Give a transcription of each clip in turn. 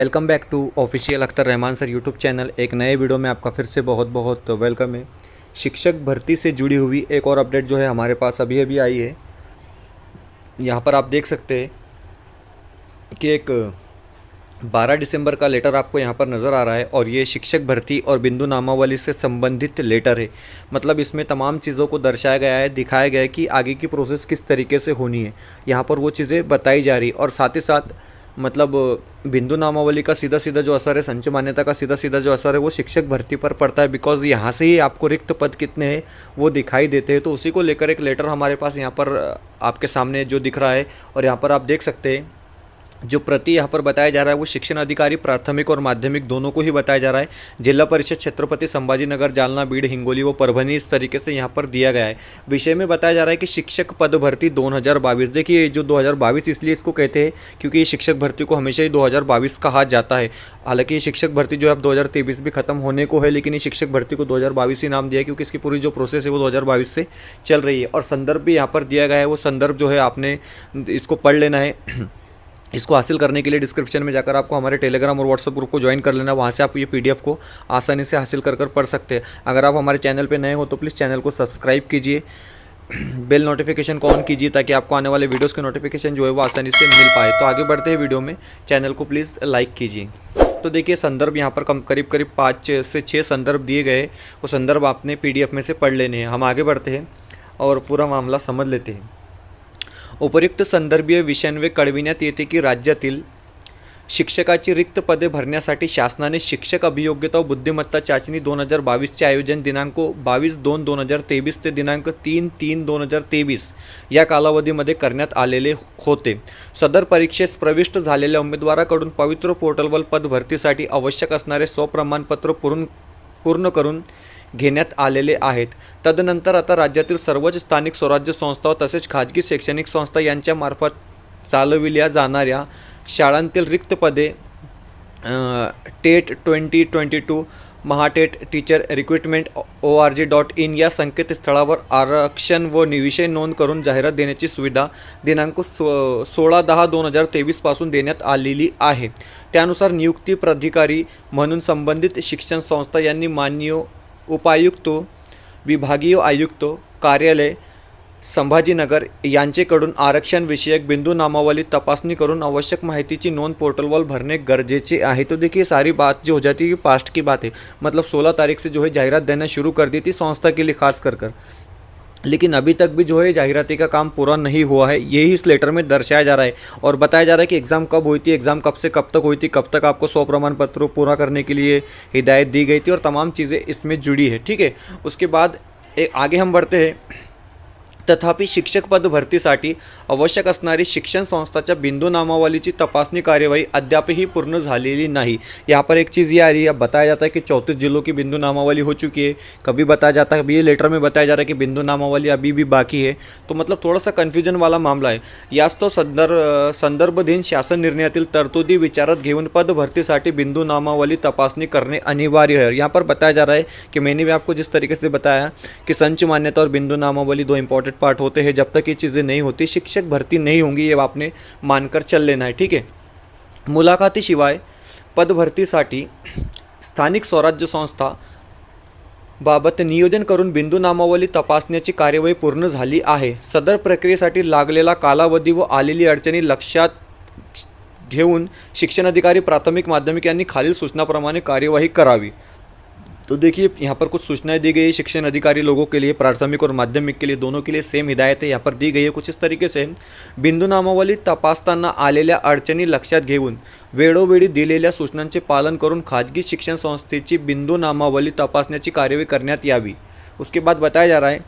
Welcome back to official Akhtar Rahman sir YouTube channel. एक नए video में आपका फिर से बहुत बहुत वेलकम है। शिक्षक भर्ती से जुड़ी हुई एक और अपडेट जो है हमारे पास अभी अभी आई है। यहाँ पर आप देख सकते हैं कि एक 12 दिसंबर का लेटर आपको यहाँ पर नज़र आ रहा है और ये शिक्षक भर्ती और बिंदु नामावली से संबंधित लेटर है। मतलब इसमें तमाम चीज़ों को दर्शाया गया है, दिखाया गया है कि आगे की प्रोसेस किस तरीके से होनी है। यहाँ पर वो चीज़ें बताई जा रही और साथ ही साथ मतलब बिंदु नामावली का सीधा सीधा जो असर है, संचय मान्यता का सीधा सीधा जो असर है वो शिक्षक भर्ती पर पड़ता है। बिकॉज यहाँ से ही आपको रिक्त पद कितने हैं वो दिखाई देते हैं। तो उसी को लेकर एक लेटर हमारे पास यहाँ पर आपके सामने जो दिख रहा है और यहाँ पर आप देख सकते हैं जो प्रति यहाँ पर बताया जा रहा है वो शिक्षण अधिकारी प्राथमिक और माध्यमिक दोनों को ही बताया जा रहा है। जिला परिषद छत्रपति संभाजीनगर, जालना, बीड़, हिंगोली व परभनी इस तरीके से यहाँ पर दिया गया है। विषय में बताया जा रहा है कि शिक्षक पद भर्ती 2022। देखिए जो 2022 इसलिए इसको कहते हैं क्योंकि ये शिक्षक भर्ती को हमेशा ही 2022 कहा जाता है। हालांकि ये शिक्षक भर्ती जो है अब 2023 भी खत्म होने को है, लेकिन ये शिक्षक भर्ती को 2022 ही नाम दिया है क्योंकि इसकी पूरी जो प्रोसेस है वो 2022 से चल रही है। और संदर्भ भी यहाँ पर दिया गया है, वो संदर्भ जो है आपने इसको पढ़ लेना है। इसको हासिल करने के लिए डिस्क्रिप्शन में जाकर आपको हमारे टेलीग्राम और व्हाट्सएप ग्रुप को ज्वाइन कर लेना। वहाँ से आप ये पीडीएफ को आसानी से हासिल कर पढ़ सकते हैं। अगर आप हमारे चैनल पे नए हो तो प्लीज़ चैनल को सब्सक्राइब कीजिए, बेल नोटिफिकेशन को ऑन कीजिए ताकि आपको आने वाले वीडियोज़ के नोटिफिकेशन जो है वो आसानी से मिल पाए। तो आगे बढ़ते हैं वीडियो में, चैनल को प्लीज़ लाइक कीजिए। तो देखिए संदर्भ यहाँ पर करीब 5 से 6 संदर्भ दिए गए, वो संदर्भ आपने पीडीएफ में से पढ़ लेने हैं। हम आगे बढ़ते हैं और पूरा मामला समझ लेते हैं। उपयुक्त संदर्भीय विषयांवे कळविण्यात येते की राज्यातील शिक्षकाची रिक्त पदे भरण्यासाठी शासनाने शिक्षक अभियोग्यता व बुद्धिमत्ता चाचणी 2022चे आयोजन दिनांक 22/2/2023 ते दिनांक 3/3/2023 या कालावधीमध्ये करण्यात आलेले होते। सदर परीक्षेस प्रविष्ट झालेल्या उमेदवाराकडून पवित्र पोर्टलवर पद भरतीसाठी आवश्यक असणारे स्वप्रमाणपत्र पूर्ण करून घेण्यात आलेले आहेत। तदनंतर आता राज्यातील सर्वच स्थानिक स्वराज्य संस्था तसेच खाजगी शैक्षणिक संस्था यांच्यामार्फत चालविल्या जाणाऱ्या शाळांतील रिक्त पदे TET 2022 Mahatet teacher recruitment org.in या संकेतस्थळावर आरक्षण व विषय नोंद करून जाहिरात देण्याची सुविधा दिनांक 16/10/2023 पासून देण्यात आलेली आहे। त्यानुसार नियुक्ती प्राधिकारी म्हणून संबंधित शिक्षण संस्था यांनी मान्य उपायुक्त, विभागीय आयुक्त कार्यालय संभाजीनगर यांचेकडून आरक्षण विषयक बिंदु नामावली तपासणी करून आवश्यक माहितीची नोंद पोर्टलवर भरने गरजेचे आहे। तो देखिए सारी बात जो हो जाती है पास्ट की बात है। मतलब 16 तारीख से जो है जाहिरात देना शुरू कर दी थी संस्था के लिए खास कर लेकिन अभी तक भी जो है जाहिराती का काम पूरा नहीं हुआ है। यही इस लेटर में दर्शाया जा रहा है और बताया जा रहा है कि एग्ज़ाम कब हुई थी, एग्ज़ाम कब से कब तक हुई थी, कब तक आपको 100 प्रमाण पत्र पूरा करने के लिए हिदायत दी गई थी और तमाम चीज़ें इसमें जुड़ी है। ठीक है, उसके बाद आगे हम बढ़ते हैं। तथापि शिक्षक पद भरतीसाठी आवश्यक असणारी शिक्षण संस्थाच्या बिंदु नामावलीची तपासणी कार्यवाही अद्यापही पूर्ण झालेली नहीं। यहाँ पर एक चीज़ ये आ रही है, बताया जाता है कि 34 जिलों की बिंदु नामावली हो चुकी है, कभी बताया जाता है, अभी ये लेटर में बताया जा रहा है कि बिंदु नामावली अभी भी बाकी है। तो मतलब थोड़ा सा कन्फ्यूजन वाला मामला है। यास्तव संदर्भधीन शासन निर्णयातील तरतुदी विचारात घेऊन पद भरतीसाठी बिंदु नामावली तपासणी करने अनिवार्य है। यहाँ पर बताया जा रहा है कि मैंने भी आपको जिस तरीके से बताया कि संच मान्यता और बिंदु नामावली 2 इंपॉर्टेंट पार्ट होते हैं। जब तक ये चीज़ें नहीं होती शिक्षक भर्ती नहीं होंगी, ये आपने मानकर चल लेना है। ठीक है, मुलाखतीशिवाय पद भरतीसाठी स्थानिक स्वराज्य संस्था बाबत नियोजन करून बिंदु नामावली तपासण्याची कार्यवाही पूर्ण झाली आहे। सदर प्रक्रियेसाठी लागलेला कालावधी व आलेली अडचणी लक्षात घेऊन शिक्षण अधिकारी प्राथमिक माध्यमिक यांनी खालील सूचनाप्रमाणे कार्यवाही करावी। तो देखिए यहाँ पर कुछ सूचनाएं दी गई है शिक्षण अधिकारी लोगों के लिए, प्राथमिक और माध्यमिक के लिए, दोनों के लिए सेम हिदायत है यहाँ पर दी गई है कुछ इस तरीके से। बिंदु नामावली तपासताना आलेल्या अडचणी लक्षात घेऊन वेळोवेळी दिलेल्या सूचनांचे पालन करून खाजगी शिक्षण संस्थेची बिंदु नामावली तपासण्याची कार्यवाही करण्यात यावी। उसके बाद बताया जा रहा है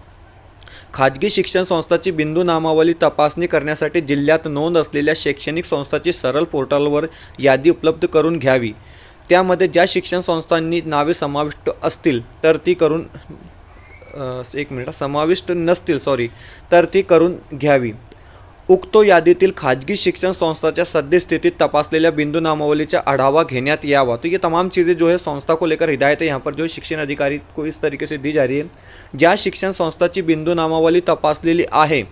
खाजगी शिक्षण संस्थाची बिंदु नामावली तपासणी करण्यासाठी जिल्ह्यात नोंद असलेल्या शैक्षणिक संस्थांची सरळ पोर्टलवर यादी उपलब्ध करून घ्यावी। त्यामध्ये ज्या शिक्षण संस्थांनी नावे समाविष्ट असतील तर ती करून समाविष्ट नसतील तर ती करून घ्यावी। उक्त यादीतील खाजगी शिक्षण संस्थाच्या सद्यस्थितीत तपासलेल्या बिंदु नामावलीचा आढावा घेण्यात यावा। तो ये तमाम चीज़ें जो है संस्था को लेकर हिदायत है यहाँ पर जो शिक्षण अधिकारी को इस तरीके से दी जा रही है। ज्या शिक्षण संस्थाची बिंदु नामावली तपासलेली आहे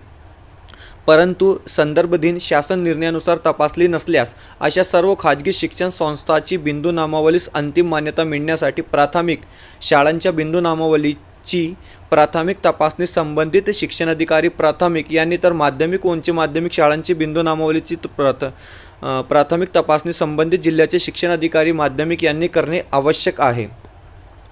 परंतु संदर्भधीन शासन निर्णयानुसार तपासली नसल्यास अशा सर्व खाजगी शिक्षण संस्थांची बिंदू नामावलीस अंतिम मान्यता मिळण्यासाठी प्राथमिक शाळांच्या बिंदू नामावलीची प्राथमिक तपासणी संबंधित शिक्षणाधिकारी प्राथमिक यांनी तर माध्यमिक व उच्च माध्यमिक शाळांची बिंदू नामावलीची प्राथमिक तपासणी संबंधित जिल्ह्याचे शिक्षणाधिकारी माध्यमिक यांनी करणे आवश्यक आहे।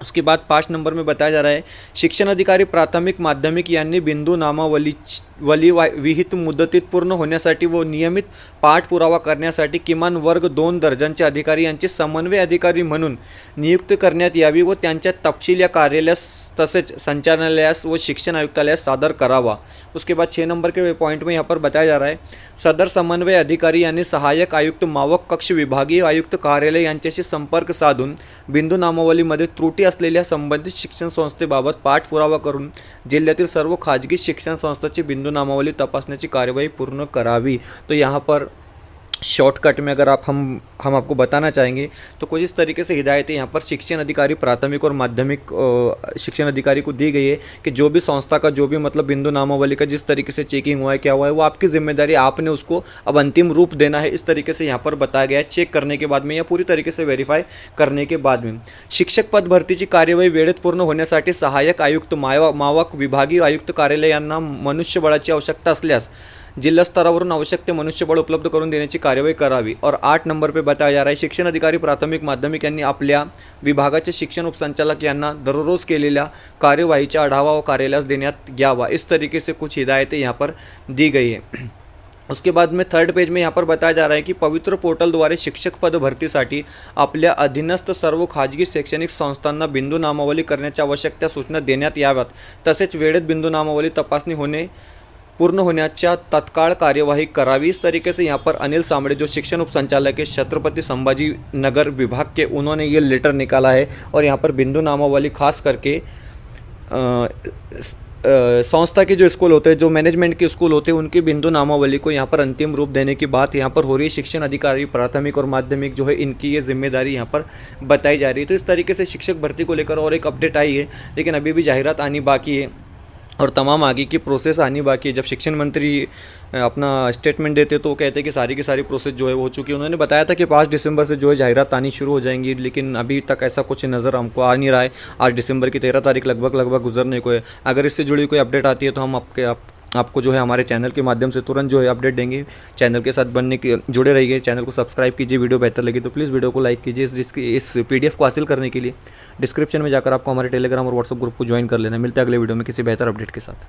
उसके बाद 5 नंबर में बताया जा रहा है शिक्षण अधिकारी प्राथमिक माध्यमिक यांनी बिंदू नामावली विहित मुदतीत पूर्ण होण्यासाठी व नियमित पाठपुरावा करण्यासाठी किमान वर्ग 2 दर्जाचे अधिकारी यांचे समन्वय अधिकारी म्हणून नियुक्त करण्यात यावी व त्यांच्या तपशील या कार्यालयास तसेच संचालनालयास व शिक्षण आयुक्तालयास सादर करावा। उसके बाद 6 नंबर के पॉइंट में यहाँ पर बताया जा रहा है सदर समन्वय अधिकारी यांनी सहाय्यक आयुक्त मावक कक्ष विभागीय आयुक्त कार्यालय यांच्याशी संपर्क साधून बिंदू नामावलीमध्ये त्रुटी असलेल्या संबंधित शिक्षण संस्थेबाबत पाठपुरावा करून जिल्ह्यातील सर्व खाजगी शिक्षण संस्थांची बिंदू नामावली तपासण्याची कार्यवाही पूर्ण करावी। तो यहाँ पर शॉर्टकट में अगर हम आपको बताना चाहेंगे तो कुछ इस तरीके से हिदायतें यहाँ पर शिक्षण अधिकारी प्राथमिक और माध्यमिक शिक्षण अधिकारी को दी गई है कि जो भी संस्था का जो भी मतलब बिंदु नामावली का जिस तरीके से चेकिंग हुआ है क्या हुआ है वो आपकी जिम्मेदारी, आपने उसको अब अंतिम रूप देना है। इस तरीके से यहाँ पर बताया गया है चेक करने के बाद में या पूरी तरीके से वेरीफाई करने के बाद में। शिक्षक पद भरतीची कार्यवाही वेळेत पूर्ण होण्यासाठी सहाय्यक आयुक्त मावक विभागीय आयुक्त कार्यालय यांना मनुष्यबळाची आवश्यकता असल्यास जिल्हा स्तरावरून आवश्यक ते मनुष्यबळ उपलब्ध करून देण्याची कार्यवाही करावी। और 8 नंबर पे बताया जा रहा है शिक्षण अधिकारी प्राथमिक माध्यमिक यांनी आपल्या विभागाचे शिक्षण उपसंचालक यांना दररोज केलेल्या कार्यवाहीचा आढावा व कार्यालयास देण्यात यावा। इस तरीके से कुछ हिदायतें यहाँ पर दी गई है। उसके बाद में 3rd पेज में यहाँ पर बताया जा रहा है कि पवित्र पोर्टलद्वारे शिक्षक पद भरतीसाठी आपल्या अधीनस्थ सर्व खाजगी शैक्षणिक संस्थांना बिंदू नामावली करण्याच्या आवश्यक त्या सूचना देण्यात याव्यात। तसेच वेळेत बिंदू नामावली तपासणी पूर्ण होण्याच्या तत्काळ कार्यवाही करावी। इस तरीके से यहाँ पर अनिल सामड़े जो शिक्षण उपसंचालक है छत्रपति संभाजी नगर विभाग के, उन्होंने ये लेटर निकाला है और यहाँ पर बिंदु नामावली खास करके संस्था के जो स्कूल होते हैं, जो मैनेजमेंट के स्कूल होते हैं, उनकी बिंदु नामावली को यहाँ पर अंतिम रूप देने की बात यहाँ पर हो रही है। शिक्षण अधिकारी प्राथमिक और माध्यमिक जो है इनकी ये जिम्मेदारी यहाँ पर बताई जा रही है। तो इस तरीके से शिक्षक भर्ती को लेकर और एक अपडेट आई है, लेकिन अभी भी जाहिरात आनी बाकी है और तमाम आगे की प्रोसेस आनी बाकी है। जब शिक्षण मंत्री अपना स्टेटमेंट देते तो कहते हैं कि सारी की सारी प्रोसेस जो है वो हो चुकी है। उन्होंने बताया था कि 5 दिसंबर से जो है जाहिरात आनी शुरू हो जाएंगी, लेकिन अभी तक ऐसा कुछ नज़र हमको आ नहीं रहा है। आज दिसंबर की 13 तारीख लगभग गुजरने को है। अगर इससे जुड़ी कोई अपडेट आती है तो हम आपको जो है हमारे चैनल के माध्यम से तुरंत जो है अपडेट देंगे। चैनल के साथ जुड़े रहिए, चैनल को सब्सक्राइब कीजिए। वीडियो बेहतर लगी तो प्लीज़ वीडियो को लाइक कीजिए। इस PDF को हासिल करने के लिए डिस्क्रिप्शन में जाकर आपको हमारे टेलीग्राम और व्हाट्सएप ग्रुप को ज्वाइन कर लेना। मिलते हैं अगले वीडियो में किसी बेहतर अपडेट के साथ।